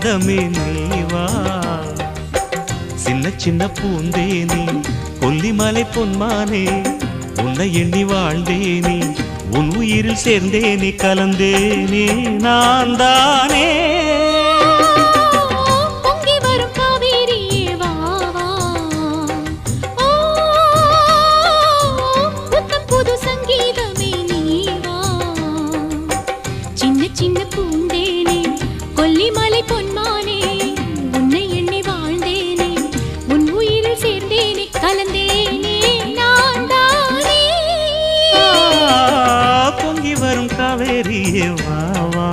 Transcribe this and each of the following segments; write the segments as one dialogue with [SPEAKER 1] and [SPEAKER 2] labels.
[SPEAKER 1] சங்கீதமே நீவா சின்ன சின்ன பூந்தேனே கொல்லிமலை பொன்மானே உன்னை எண்ணி வாழ்ந்தேனே உன் உயிரில் சேர்ந்தேனே கலந்தேனே நான் தானே
[SPEAKER 2] சின்ன பூந்தேனே கொல்லிமலை பொன்மானே உன்னை எண்ணி வாழ்ந்தேனே உன் உயிரில் சேர்ந்தேனே கலந்தேனே நான் தானே
[SPEAKER 1] பொங்கி வரும் காவேரியே வா வா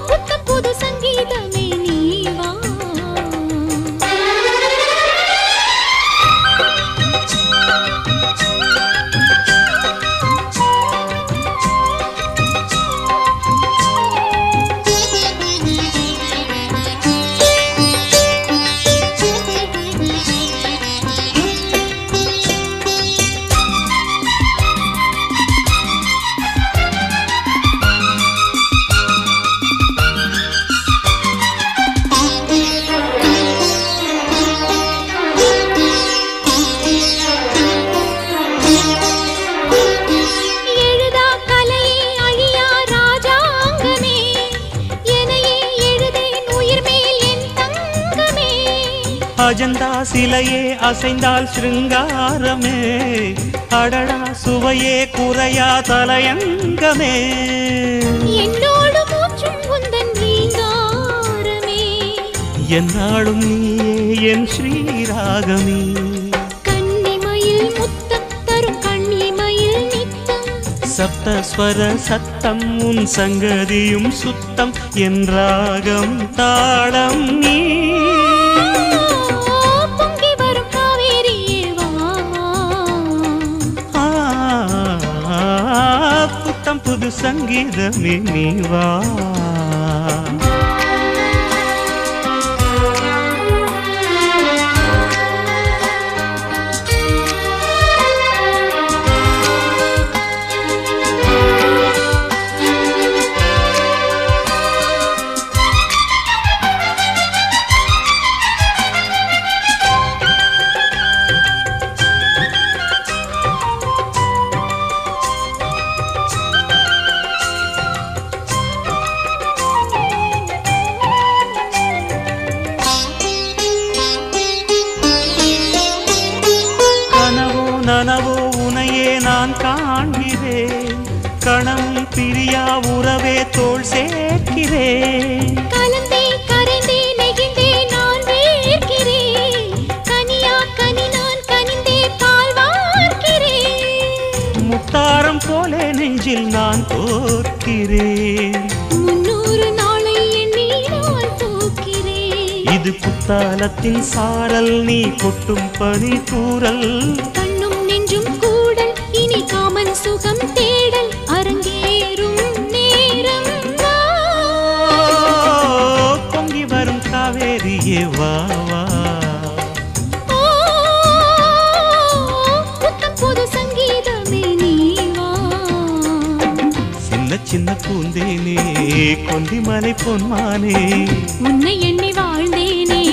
[SPEAKER 2] புத்தம் புது சங்கீதமே நீ வா
[SPEAKER 1] அஜந்தா சிலையே அசைந்தால் சிருங்காரமே அடடா சுவையே குறையா தலையங்கமே
[SPEAKER 2] என்னோடு மூச்சும் உந்தன் ரீங்காரமே
[SPEAKER 1] என்னாலும் நீயே என் ஸ்ரீராகமே
[SPEAKER 2] கன்னிமயில் முத்தம் தரும் கண்ணிமயில் நித்தம்
[SPEAKER 1] சப்தஸ்வர சத்தம் உன் சங்கதியும் சுத்தம் என் ராகம் தாளம் நீ புது சங்கீதமே நீ வா நனவோ உனையே நான் காண்கிறேன் கணம் பிரியா உறவே தோள் சேர்க்கிறேன்
[SPEAKER 2] கலந்தே கரைந்தே நெகிழ்ந்தே நான் வேர்க்கிறேன் கனியா கனி நான் கனிந்தே பால் வார்க்கிறேன்
[SPEAKER 1] முத்தாரம் போலே நெஞ்சில் நான் தோற்கிறேன்
[SPEAKER 2] 300 நாளை எண்ணி நான் தூக்கிறேன்
[SPEAKER 1] இது புத்தாலத்தின் சாரல் நீ கொட்டும் பனி தூரல்
[SPEAKER 2] இனி காமன் சுகம் தேடல் அரங்கேறும் நேரம்
[SPEAKER 1] பொங்கி வரும் காவேரியே வா வா
[SPEAKER 2] புத்தம் புது சங்கீதமே நீ வா
[SPEAKER 1] சின்ன சின்ன பூந்தேனே கொல்லிமலை பொன்மானே
[SPEAKER 2] உன்னை எண்ணி வாழ்ந்தேனே